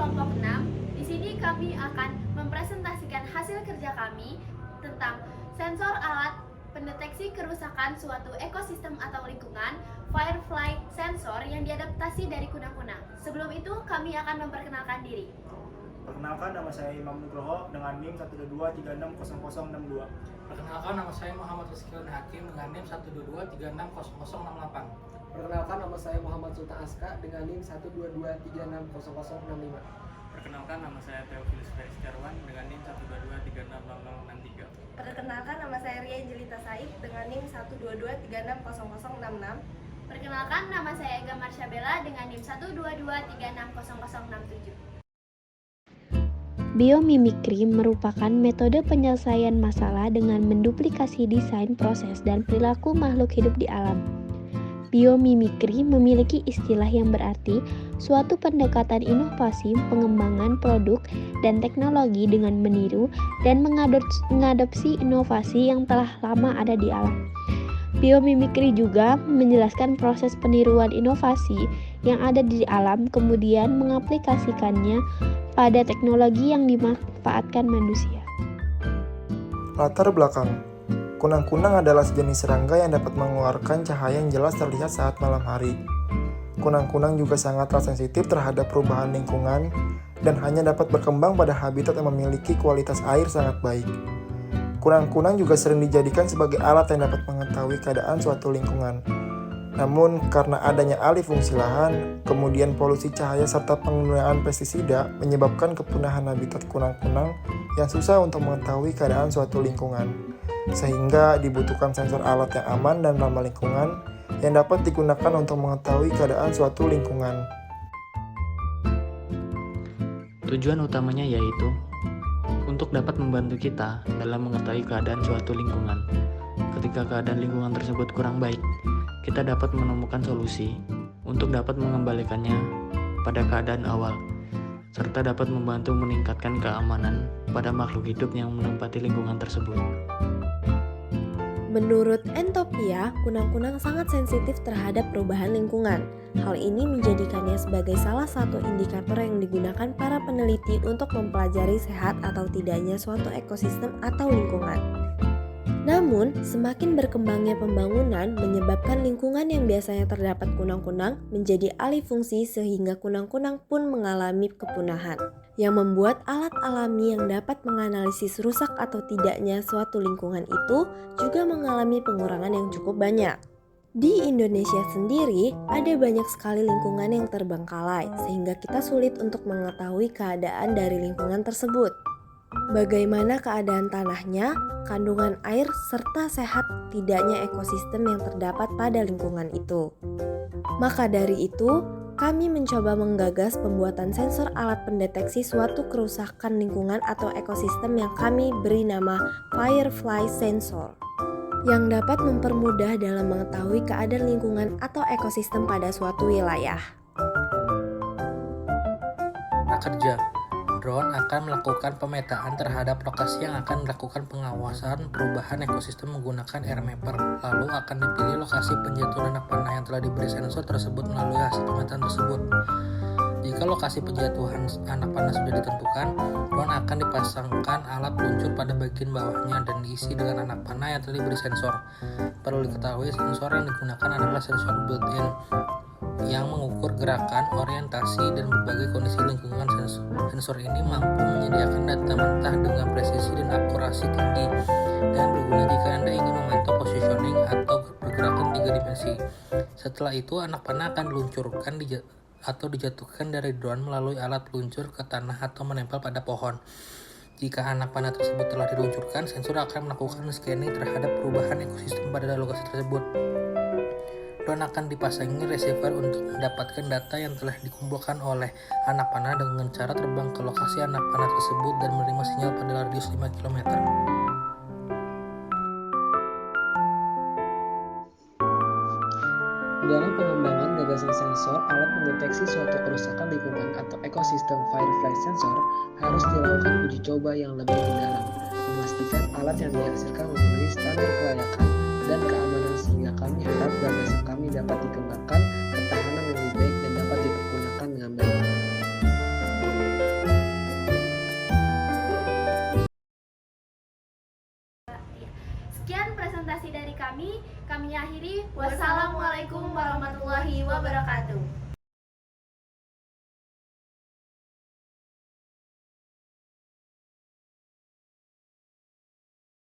kelompok 6. Di sini kami akan mempresentasikan hasil kerja kami tentang sensor alat pendeteksi kerusakan suatu ekosistem atau lingkungan, Firefly sensor yang diadaptasi dari kunang-kunang. Sebelum itu, kami akan memperkenalkan diri. Perkenalkan, nama saya Imam Nugroho dengan NIM 122360062. Perkenalkan, nama saya Muhammad Rizkylan Hakim dengan NIM 122360068. Perkenalkan, nama saya Muhammad Sultan Aska dengan NIM 122360065. Perkenalkan, nama saya Theophilus Ferry dengan NIM 122360063. Perkenalkan, nama saya Ria Jelita Said dengan NIM 122360066. Perkenalkan, nama saya Ega Marsyabella dengan NIM 122360067. Biomimikri merupakan metode penyelesaian masalah dengan menduplikasi desain, proses, dan perilaku makhluk hidup di alam. Biomimikri memiliki istilah yang berarti suatu pendekatan inovasi, pengembangan produk dan teknologi dengan meniru dan mengadopsi inovasi yang telah lama ada di alam. Biomimikri juga menjelaskan proses peniruan inovasi yang ada di alam, kemudian mengaplikasikannya pada teknologi yang dimanfaatkan manusia. Latar belakang. Kunang-kunang adalah sejenis serangga yang dapat mengeluarkan cahaya yang jelas terlihat saat malam hari. Kunang-kunang juga sangatlah sensitif terhadap perubahan lingkungan dan hanya dapat berkembang pada habitat yang memiliki kualitas air sangat baik. Kunang-kunang juga sering dijadikan sebagai alat yang dapat mengetahui keadaan suatu lingkungan. Namun, karena adanya alih fungsi lahan, kemudian polusi cahaya serta penggunaan pestisida menyebabkan kepunahan habitat kunang-kunang yang susah untuk mengetahui keadaan suatu lingkungan. Sehingga dibutuhkan sensor alat yang aman dan ramah lingkungan yang dapat digunakan untuk mengetahui keadaan suatu lingkungan. Tujuan utamanya yaitu untuk dapat membantu kita dalam mengetahui keadaan suatu lingkungan. Ketika keadaan lingkungan tersebut kurang baik, kita dapat menemukan solusi untuk dapat mengembalikannya pada keadaan awal, serta dapat membantu meningkatkan keamanan pada makhluk hidup yang menempati lingkungan tersebut. Menurut Entopia, kunang-kunang sangat sensitif terhadap perubahan lingkungan. Hal ini menjadikannya sebagai salah satu indikator yang digunakan para peneliti untuk mempelajari sehat atau tidaknya suatu ekosistem atau lingkungan. Namun, semakin berkembangnya pembangunan menyebabkan lingkungan yang biasanya terdapat kunang-kunang menjadi alih fungsi sehingga kunang-kunang pun mengalami kepunahan, yang membuat alat alami yang dapat menganalisis rusak atau tidaknya suatu lingkungan itu juga mengalami pengurangan yang cukup banyak. Di Indonesia sendiri, ada banyak sekali lingkungan yang terbengkalai sehingga kita sulit untuk mengetahui keadaan dari lingkungan tersebut. Bagaimana keadaan tanahnya, kandungan air, serta sehat tidaknya ekosistem yang terdapat pada lingkungan itu. Maka dari itu, kami mencoba menggagas pembuatan sensor alat pendeteksi suatu kerusakan lingkungan atau ekosistem yang kami beri nama Firefly Sensor, yang dapat mempermudah dalam mengetahui keadaan lingkungan atau ekosistem pada suatu wilayah. Prakerja. Drone akan melakukan pemetaan terhadap lokasi yang akan melakukan pengawasan perubahan ekosistem menggunakan air mapper. Lalu akan dipilih lokasi penjatuhan anak panah yang telah diberi sensor tersebut melalui hasil pemetaan tersebut. Jika lokasi penjatuhan anak panah sudah ditentukan, drone akan dipasangkan alat peluncur pada bagian bawahnya dan diisi dengan anak panah yang telah diberi sensor. Perlu diketahui, sensor yang digunakan adalah sensor built-in yang mengukur gerakan, orientasi, dan berbagai kondisi lingkungan. Sensor ini mampu menyediakan data mentah dengan presisi dan akurasi tinggi dan berguna jika Anda ingin memantau positioning atau pergerakan 3 dimensi. Setelah itu, anak panah akan diluncurkan atau dijatuhkan dari drone melalui alat peluncur ke tanah atau menempel pada pohon. Jika anak panah tersebut telah diluncurkan, sensor akan melakukan scanning terhadap perubahan ekosistem pada lokasi tersebut. Drone akan dipasangi receiver untuk mendapatkan data yang telah dikumpulkan oleh anak panah dengan cara terbang ke lokasi anak panah tersebut dan menerima sinyal pada radius 5 km. Dalam pengembangan gagasan sensor alat mendeteksi suatu kerusakan lingkungan atau ekosistem Firefly Sensor harus dilakukan uji coba yang lebih mendalam, memastikan alat yang dihasilkan memenuhi standar kelayakan dan keamanan sehingga kami harap gagasan kami dapat dikembangkan ketahanan lebih baik dan dapat dipergunakan dengan baik. presentasi dari kami akhiri. Wassalamualaikum warahmatullahi wabarakatuh.